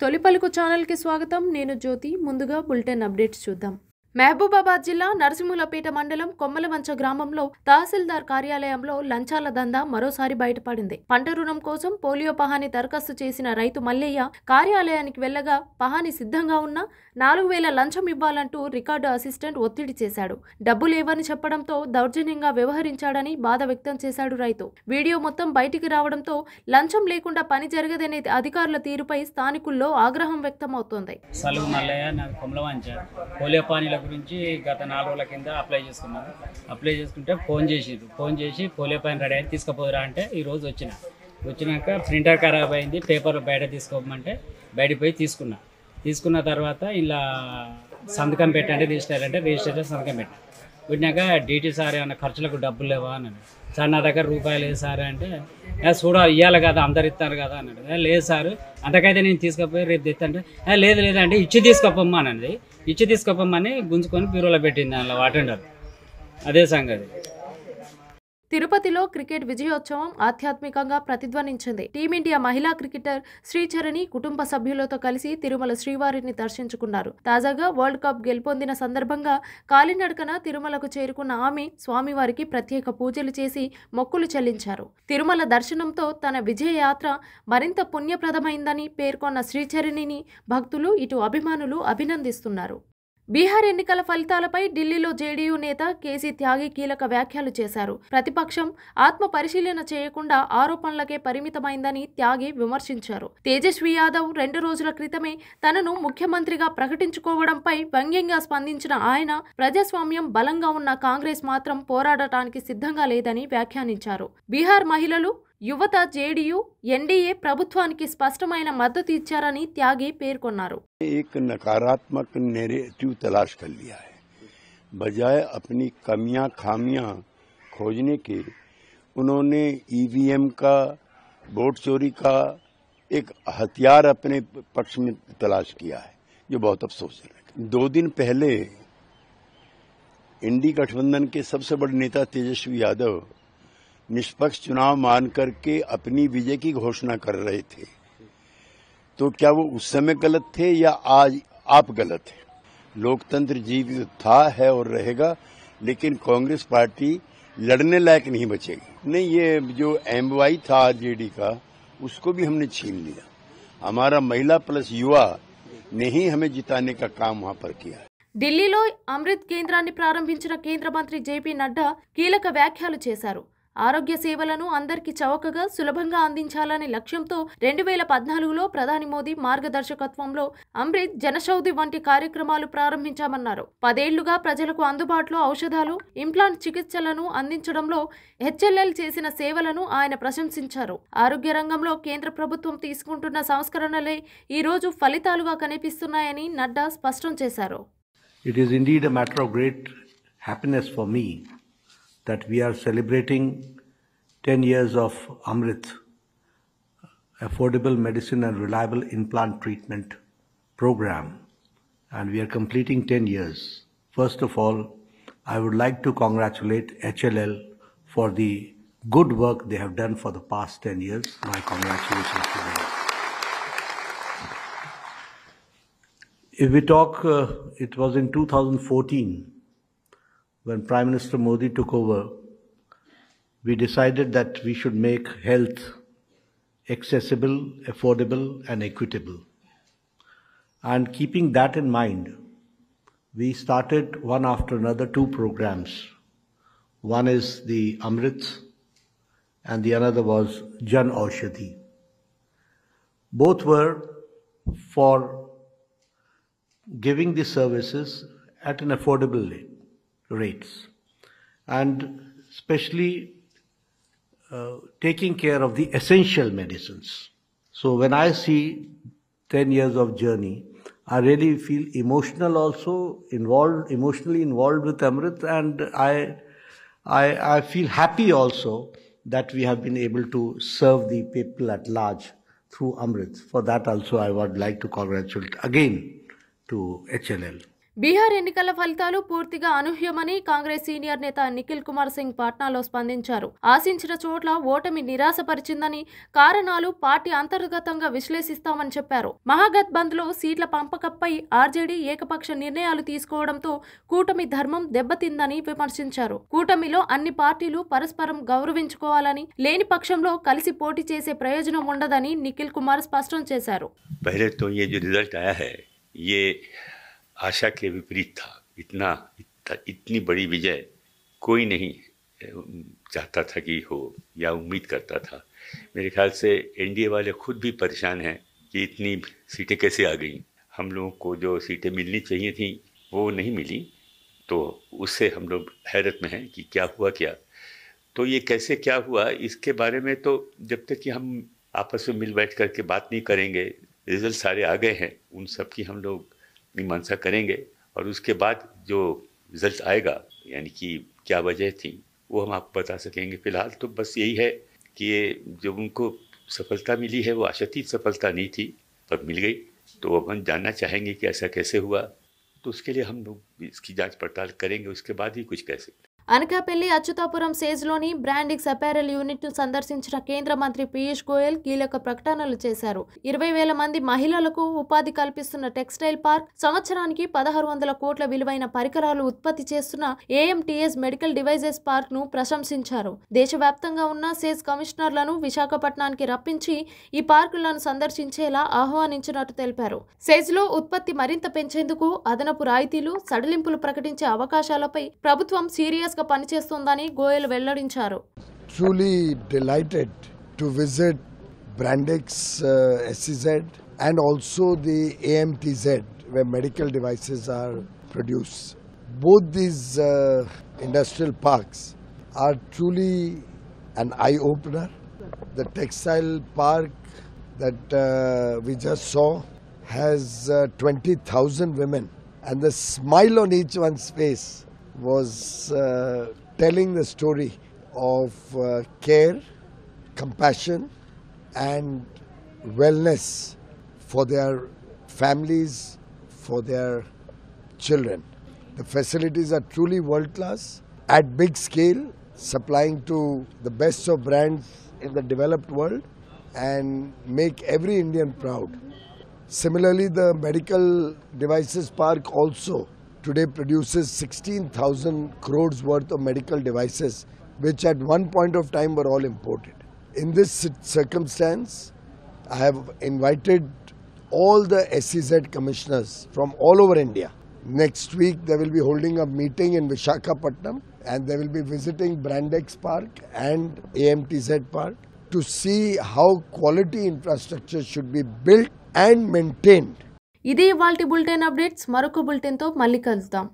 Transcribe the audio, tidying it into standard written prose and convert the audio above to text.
తొలి పలుకు ఛానల్ కి స్వాగతం. నేను జ్యోతి. ముందుగా బులెటిన్ అప్డేట్స్ చూద్దాం. మహబూబాబాద్ జిల్లా నరసింహులపేట మండలం కొమ్మలవంచ గ్రామంలో తహసీల్దార్ కార్యాలయంలో లంచాల దందా మరోసారి బయటపడింది. పంట రుణం కోసం పోలియో పహాని దరఖాస్తు చేసిన రైతు మల్లయ్య కార్యాలయానికి వెళ్లగా పహాని సిద్ధంగా ఉన్న 4,000 లంచం ఇవ్వాలంటూ రికార్డు అసిస్టెంట్ ఒత్తిడి చేశాడు. డబ్బు లేవని చెప్పడంతో దౌర్జన్యంగా వ్యవహరించాడని బాధ వ్యక్తం చేశాడు రైతు. వీడియో మొత్తం బయటికి రావడంతో లంచం లేకుండా పని జరగదనే అధికారుల తీరుపై స్థానికుల్లో ఆగ్రహం వ్యక్తమవుతోంది. గురించి గత 4 రోజుల కింద అప్లై చేసుకుంటే ఫోన్ చేసి పోలియో పైన రెడీ అయ్యి తీసుకుపోదురా అంటే ఈరోజు వచ్చినాక ప్రింటర్ ఖరాబ్ అయింది, పేపర్ బయట తీసుకోమంటే బయటకు పోయి తీసుకున్న తర్వాత ఇలా సంతకం పెట్టండి రిజిస్టర్ సంతకం పెట్టినాక డీటీ సార్ ఏమన్నా ఖర్చులకు డబ్బులు లేవా అన్నాడు. సార్ నా దగ్గర రూపాయలు లేదు సార్ అంటే చూడాలి ఇవ్వాలి కదా అందరు ఇస్తారు కదా అన్నాడు. లేదు సార్ అంతకైతే నేను తీసుకుపోయి రేపు తెస్తాంటే లేదంటే ఇచ్చి తీసుకుపోమ్మా అన్నది. ఇచ్చి తీసుకోపమ్మని గుంజుకొని బ్యూరోలో పెట్టింది అందులో అటెండర్. అదే సంగతి. తిరుపతిలో క్రికెట్ విజయోత్సవం ఆధ్యాత్మికంగా ప్రతిధ్వనించింది. టీమిండియా మహిళా క్రికెటర్ శ్రీచరణి కుటుంబ సభ్యులతో కలిసి తిరుమల శ్రీవారిని దర్శించుకున్నారు. తాజాగా వరల్డ్ కప్ గెలుపొందిన సందర్భంగా కాలినడకన తిరుమలకు చేరుకున్న ఆమె స్వామివారికి ప్రత్యేక పూజలు చేసి మొక్కులు చెల్లించారు. తిరుమల దర్శనంతో తన విజయ యాత్ర మరింత పుణ్యప్రదమైందని పేర్కొన్న శ్రీచరణిని భక్తులు ఇటు అభిమానులు అభినందిస్తున్నారు. బీహార్ ఎన్నికల ఫలితాలపై ఢిల్లీలో జేడీయూ నేత కేసీ త్యాగి కీలక వ్యాఖ్యలు చేశారు. ప్రతిపక్షం ఆత్మ పరిశీలన చేయకుండా ఆరోపణలకే పరిమితమైందని త్యాగి విమర్శించారు. తేజస్వి యాదవ్ 2 రోజుల క్రితమే తనను ముఖ్యమంత్రిగా ప్రకటించుకోవడంపై వ్యంగ్యంగా స్పందించిన ఆయన ప్రజాస్వామ్యం బలంగా ఉన్న కాంగ్రెస్ మాత్రం పోరాడటానికి సిద్ధంగా లేదని వ్యాఖ్యానించారు. బీహార్ మహిళలు, యువత జేడీయూ, ఎన్డీఏ ప్రభుత్వానికి స్పష్టమైన మద్దతు ఇచ్చారని త్యాగి పేర్కొన్నారు. एक नकारात्मक नैरेटिव तलाश कर लिया है, बजाय अपनी कमियां खामियां खोजने के उन्होंने ईवीएम का, वोट चोरी का एक हथियार अपने पक्ष में तलाश किया है, जो बहुत अफसोसजनक है। 2 दिन पहले इंडी गठबंधन के सबसे बड़े नेता तेजस्वी यादव निष्पक्ष चुनाव मान करके अपनी विजय की घोषणा कर रहे थे, तो क्या वो उस समय गलत थे या आज आप गलत हैं? लोकतंत्र जीवित था, है और रहेगा, लेकिन कांग्रेस पार्टी लड़ने लायक नहीं बचेगी। नहीं, ये जो एमवाई था आरजेडी का, उसको भी हमने छीन लिया। हमारा महिला प्लस युवा ने ही हमें जिताने का काम वहां पर किया है। ఢిల్లీలో అమృత్ కేంద్రాన్ని ప్రారంభించిన కేంద్ర మంత్రి జేపీ నడ్డా కీలక వ్యాఖ్యలు చేశారు. ఆరోగ్య సేవలను అందరికీ చౌకగా సులభంగా అందించాలనే లక్ష్యంతో 2014లో ప్రధాని మోదీ మార్గదర్శకత్వంలో అమృత్ జనశౌధి వంటి కార్యక్రమాలు ప్రారంభించామన్నారు. 10 ఏళ్లుగా ప్రజలకు అందుబాటులో ఔషధాలు, ఇంప్లాంట్ చికిత్సలను అందించడంలో హెచ్ఎల్ఎల్ చేసిన సేవలను ఆయన ప్రశంసించారు. ఆరోగ్య రంగంలో కేంద్ర ప్రభుత్వం తీసుకుంటున్న సంస్కరణలే ఈ రోజు ఫలితాలుగా కనిపిస్తున్నాయని నడ్డా స్పష్టం చేశారు. It is indeed a matter of great happiness for me that we are celebrating 10 years of Amrit, affordable medicine and reliable implant treatment program, and we are completing 10 years. First of all, I would like to congratulate HLL for the good work they have done for the past 10 years. My congratulations to them. If we talk, it was in 2014 when Prime Minister Modi took over, we decided that we should make health accessible, affordable and equitable. And keeping that in mind, we started one after another 2 programs. One is the Amrit and the another was Jan Aushadhi. Both were for giving the services at an affordable rates and especially taking care of the essential medicines. So when I see 10 years of journey, I really feel emotionally involved with Amrit, and I feel happy also that we have been able to serve the people at large through Amrit. For that also I would like to congratulate again to HLL. Bihar ఎన్నికల ఫలితాలు పూర్తిగా అనూహ్యమని Congress senior నేత నిఖిల్ కుమార్ సింగ్ పాట్నాలో స్పందించారు. ఆశించిన చోట్ల ఓటమి నిరాశపరిచిందని, కారణాలు party అంతర్గతంగా విశ్లేషిస్తామని చెప్పారు. మహాగఠబంధన్ లో సీట్ల పంపకంపై ఆర్జేడీ ఏకపక్ష నిర్ణయాలు తీసుకోవడంతో కూటమి ధర్మం దెబ్బతిందని విమర్శించారు. కూటమిలో అన్ని పార్టీలు పరస్పరం గౌరవించుకోవాలని, లేని పక్షంలో కలిసి పోటీ చేసే ప్రయోజనం ఉండదని నిఖిల్ కుమార్ స్పష్టం చేశారు. आशा के विपरीत था। इतनी बड़ी विजय कोई नहीं चाहता था कि हो या उम्मीद करता था। मेरे ख्याल से एनडीए वाले खुद भी परेशान हैं कि इतनी सीटें कैसे आ गई। हम लोगों को जो सीटें मिलनी चाहिए थी वो नहीं मिली, तो उससे हम लोग हैरत में हैं कि क्या हुआ क्या। तो ये कैसे क्या हुआ, इसके बारे में तो जब तक कि हम आपस में मिल बैठ करके बात नहीं करेंगे, रिजल्ट सारे आ गए हैं, उन सब की हम लोग मीमांसा करेंगे और उसके बाद जो रिजल्ट आएगा यानी कि क्या वजह थी वो हम आपको बता सकेंगे। फिलहाल तो बस यही है कि ये जो उनको सफलता मिली है वो आशातीत सफलता नहीं थी पर मिल गई। तो अब हम जानना चाहेंगे कि ऐसा कैसे हुआ, तो उसके लिए हम लोग इसकी जांच पड़ताल करेंगे, उसके बाद ही कुछ कह सकते। అనకాపల్లి అచ్యుతాపురం సేజ్లోని బ్రాండింగ్స్ అపారెల్ యూనిట్ను సందర్శించిన కేంద్ర మంత్రి పీయూష్ గోయల్ కీలక ప్రకటనలు చేశారు. 20,000 మంది మహిళలకు ఉపాధి కల్పిస్తున్న టెక్స్టైల్ పార్క్, సంవత్సరానికి 1,600 కోట్ల విలువైన పరికరాలు ఉత్పత్తి చేస్తున్న ఏఎంటీఎస్ మెడికల్ డివైజెస్ పార్క్ ను ప్రశంసించారు. దేశవ్యాప్తంగా ఉన్న సేజ్ కమిషనర్లను విశాఖపట్నానికి రప్పించి ఈ పార్కులను సందర్శించేలా ఆహ్వానించినట్టు తెలిపారు. సేజ్లో ఉత్పత్తి మరింత పెంచేందుకు అదనపు రాయితీలు, సడలింపులు ప్రకటించే అవకాశాలపై ప్రభుత్వం సీరియస్ గోయల్ వెల్లడించారు. Truly delighted to visit Brandix SEZ and also the AMTZ where medical devices are produced. Both these industrial parks are truly an eye-opener. The textile park that we just saw has 20,000 women, and the smile on each one's face was telling the story of care, compassion and wellness for their families, for their children. The facilities are truly world class, at big scale, supplying to the best of brands in the developed world and make every Indian proud. Similarly, the medical devices park also today produces 16,000 crores worth of medical devices, which at one point of time were all imported. In this circumstance, I have invited all the SEZ commissioners from all over India. Next week, they will be holding a meeting in Visakhapatnam and they will be visiting Brandex Park and AMTZ Park to see how quality infrastructure should be built and maintained. ఇది ఇవాల్టి bulletin updates. మరొక బులెటిన్తో మళ్ళీ కలుద్దాం.